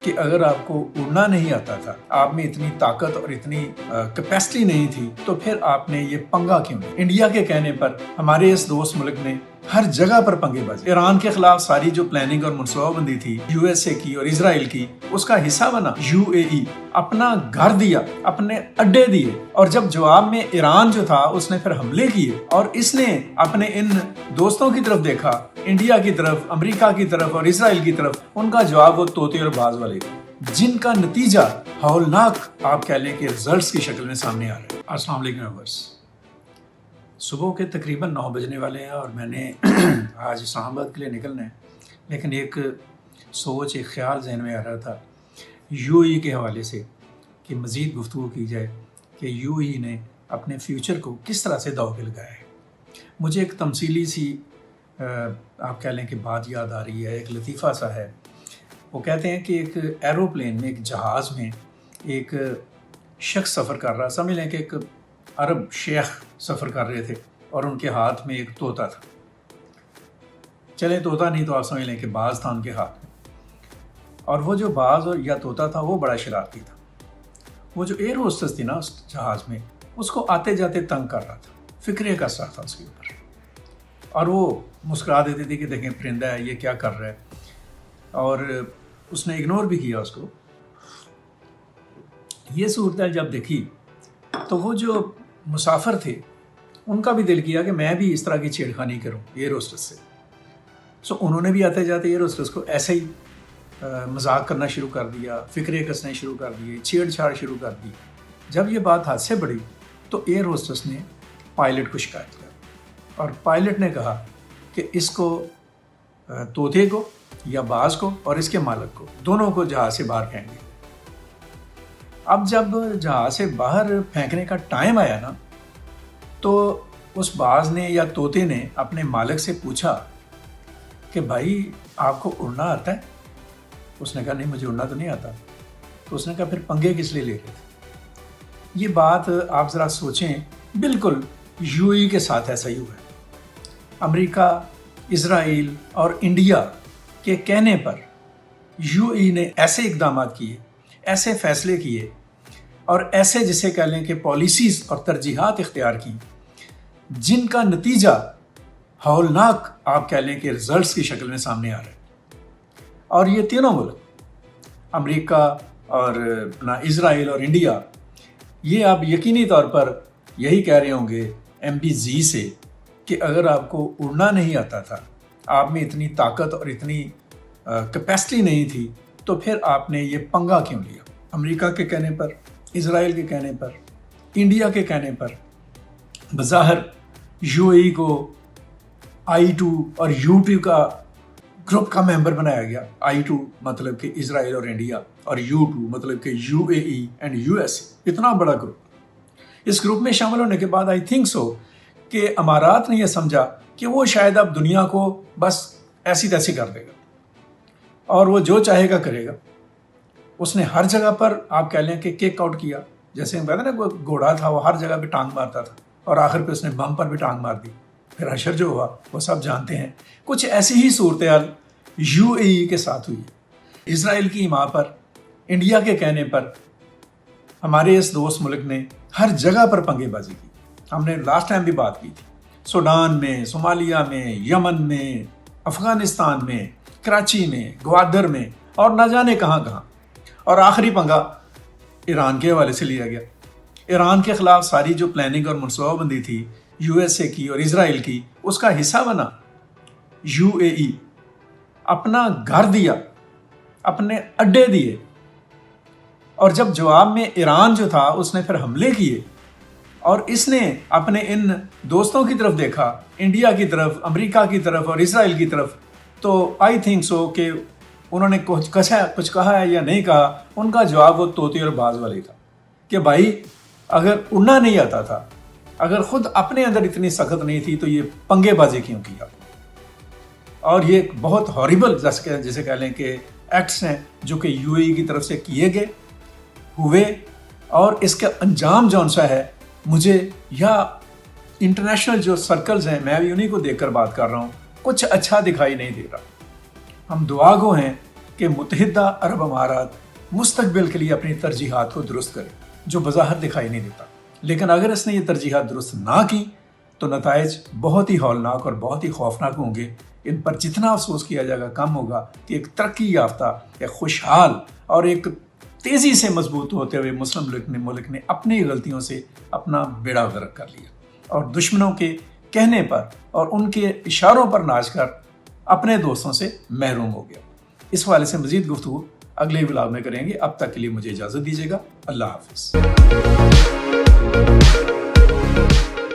کہ اگر آپ کو اڑنا نہیں آتا تھا، آپ میں اتنی طاقت اور اتنی کیپیسٹی نہیں تھی، تو پھر آپ نے یہ پنگا کیوں لیا؟ انڈیا کے کہنے پر ہمارے اس دوست ملک نے ہر جگہ پر پنگے بازی، ایران کے خلاف ساری جو پلاننگ اور منصوبہ بندی تھی یو ایس اے کی اور اسرائیل کی، اس کا حصہ بنا یو اے ای، اپنا گھر دیا، اپنے اڈے دیے، اور جب جواب میں ایران جو تھا اس نے پھر حملے کیے، اور اس نے اپنے ان دوستوں کی طرف دیکھا، انڈیا کی طرف، امریکہ کی طرف اور اسرائیل کی طرف، ان کا جواب وہ طوطے اور باز والے تھے، جن کا نتیجہ ہولناک آپ کہہ لیں کہ ریزلٹس کی شکل میں سامنے آ رہے ہیں۔ السلام علیکم ویورز، صبح کے تقریباً 9 بجنے والے ہیں اور میں نے آج اسلام آباد کے لیے نکلنا ہے، لیکن ایک سوچ، ایک خیال ذہن میں آ رہا تھا یو ای کے حوالے سے کہ مزید گفتگو کی جائے کہ یو ای نے اپنے فیوچر کو کس طرح سے داؤ پہ لگایا ہے۔ مجھے ایک تمثیلی سی آپ کہہ لیں کہ بات یاد آ رہی ہے، ایک لطیفہ سا ہے۔ وہ کہتے ہیں کہ ایک ایروپلین میں، ایک جہاز میں ایک شخص سفر کر رہا، سمجھ لیں کہ ایک عرب شیخ سفر کر رہے تھے اور ان کے ہاتھ میں ایک طوطا تھا، چلے طوطا نہیں تو آپ سمجھ لیں کہ باز تھا ان کے ہاتھ میں، اور وہ جو باز اور یا طوطا تھا وہ بڑا شرارتی تھا۔ وہ جو ایئر ہوسٹس تھی نا اس جہاز میں، اس کو آتے جاتے تنگ کر رہا تھا، فکرے کر رہا تھا اس کے اوپر، اور وہ مسکرا دیتی تھی کہ دیکھیں پرندہ ہے، یہ کیا کر رہا ہے، اور اس نے اگنور بھی کیا اس کو۔ یہ صورتحال جب دیکھی تو وہ جو مسافر تھے ان کا بھی دل کیا کہ میں بھی اس طرح کی چھیڑخانی کروں ایئر ہوسٹس سے، سو انہوں نے بھی آتے جاتے ایئر ہوسٹس کو ایسے ہی مذاق کرنا شروع کر دیا، فکرے کسنے شروع کر دیے، چھیڑ چھاڑ شروع کر دی۔ جب یہ بات حد سے بڑھی تو ایئر ہوسٹس نے پائلٹ کو شکایت کر، اور پائلٹ نے کہا کہ اس کو طوطے کو یا باز کو اور اس کے مالک کو دونوں کو جہاز سے باہر پھینک دیا۔ اب جب جہاز سے باہر پھینکنے کا ٹائم آیا نا، تو اس باز نے یا طوطے نے اپنے مالک سے پوچھا کہ بھائی آپ کو اڑنا آتا ہے؟ اس نے کہا نہیں مجھے اڑنا تو نہیں آتا۔ تو اس نے کہا پھر پنگے کس لیے لے رہے تھے؟ یہ بات آپ ذرا سوچیں، بالکل یو ای کے ساتھ ایسا ہی ہوا ہے۔ امریکہ، اسرائیل اور انڈیا کے کہنے پر یو ای نے ایسے اقدامات کیے، ایسے فیصلے کیے اور ایسے جسے کہہ لیں کہ پالیسیز اور ترجیحات اختیار کی، جن کا نتیجہ ہولناک آپ کہہ لیں کہ ریزلٹس کی شکل میں سامنے آ رہا ہے۔ اور یہ تینوں ملک، امریکہ اور اسرائیل اور انڈیا، یہ آپ یقینی طور پر یہی کہہ رہے ہوں گے MBZ سے کہ اگر آپ کو اڑنا نہیں آتا تھا، آپ میں اتنی طاقت اور اتنی کیپیسٹی نہیں تھی، تو پھر آپ نے یہ پنگا کیوں لیا؟ امریکہ کے کہنے پر، اسرائیل کے کہنے پر، انڈیا کے کہنے پر بظاہر یو اے ای کو I2 اور U2 کا گروپ کا ممبر بنایا گیا۔ I2 مطلب کہ اسرائیل اور انڈیا، اور U2 مطلب کہ UAE اینڈ USA، اتنا بڑا گروپ۔ اس گروپ میں شامل ہونے کے بعد I think so کہ امارات نے یہ سمجھا کہ وہ شاید اب دنیا کو بس ایسی تیسی کر دے گا اور وہ جو چاہے گا کرے گا۔ اس نے ہر جگہ پر آپ کہہ لیں کہ کیک آؤٹ کیا، جیسے ہم کہتے ہیں نا کوئی گھوڑا تھا وہ ہر جگہ پہ ٹانگ مارتا تھا، اور آخر پہ اس نے بم پر بھی ٹانگ مار دی، پھر حشر جو ہوا وہ سب جانتے ہیں۔ کچھ ایسی ہی صورتحال یو اے ای کے ساتھ ہوئی۔ اسرائیل کی ماں پر، انڈیا کے کہنے پر ہمارے اس دوست ملک نے ہر جگہ پر پنگے بازی کی۔ ہم نے لاسٹ ٹائم بھی بات کی تھی، سوڈان میں، صومالیہ میں، یمن میں، افغانستان میں، کراچی میں، گوادر میں، اور نہ جانے کہاں کہاں۔ اور آخری پنگا ایران کے حوالے سے لیا گیا۔ ایران کے خلاف ساری جو پلاننگ اور منصوبہ بندی تھی یو ایس اے کی اور اسرائیل کی، اس کا حصہ بنا یو اے ای، اپنا گھر دیا، اپنے اڈے دیے، اور جب جواب میں ایران جو تھا اس نے پھر حملے کیے، اور اس نے اپنے ان دوستوں کی طرف دیکھا، انڈیا کی طرف، امریکہ کی طرف اور اسرائیل کی طرف، تو آئی تھنک سو کہ انہوں نے کچھ کہا ہے یا نہیں کہا، ان کا جواب وہ طوطے اور باز والے تھا کہ بھائی اگر اڑنا نہیں آتا تھا، اگر خود اپنے اندر اتنی سخت نہیں تھی، تو یہ پنگے بازی کیوں کیا؟ اور یہ ایک بہت ہاریبل جیسے کہہ لیں کہ ایکٹس ہیں جو کہ یو اے ای کی طرف سے کیے گئے ہوئے، اور اس کا انجام جون سا ہے، مجھے یا انٹرنیشنل جو سرکلز ہیں، میں بھی انہیں کو دیکھ کر بات کر رہا ہوں، کچھ اچھا دکھائی نہیں دے رہا۔ ہم دعا گو ہیں کہ متحدہ عرب امارات مستقبل کے لیے اپنی ترجیحات کو درست کرے، جو بظاہر دکھائی نہیں دیتا، لیکن اگر اس نے یہ ترجیحات درست نہ کی تو نتائج بہت ہی ہولناک اور بہت ہی خوفناک ہوں گے۔ ان پر جتنا افسوس کیا جائے گا کم ہوگا کہ ایک ترقی یافتہ، ایک خوشحال اور ایک تیزی سے مضبوط ہوتے ہوئے مسلم ملک نے اپنی غلطیوں سے اپنا بیڑا غرق کر لیا اور دشمنوں کے کہنے پر اور ان کے اشاروں پر ناچ کر اپنے دوستوں سے محروم ہو گیا۔ اس حوالے سے مزید گفتگو اگلے ولاگ میں کریں گے۔ اب تک کے لیے مجھے اجازت دیجیے گا۔ اللہ حافظ۔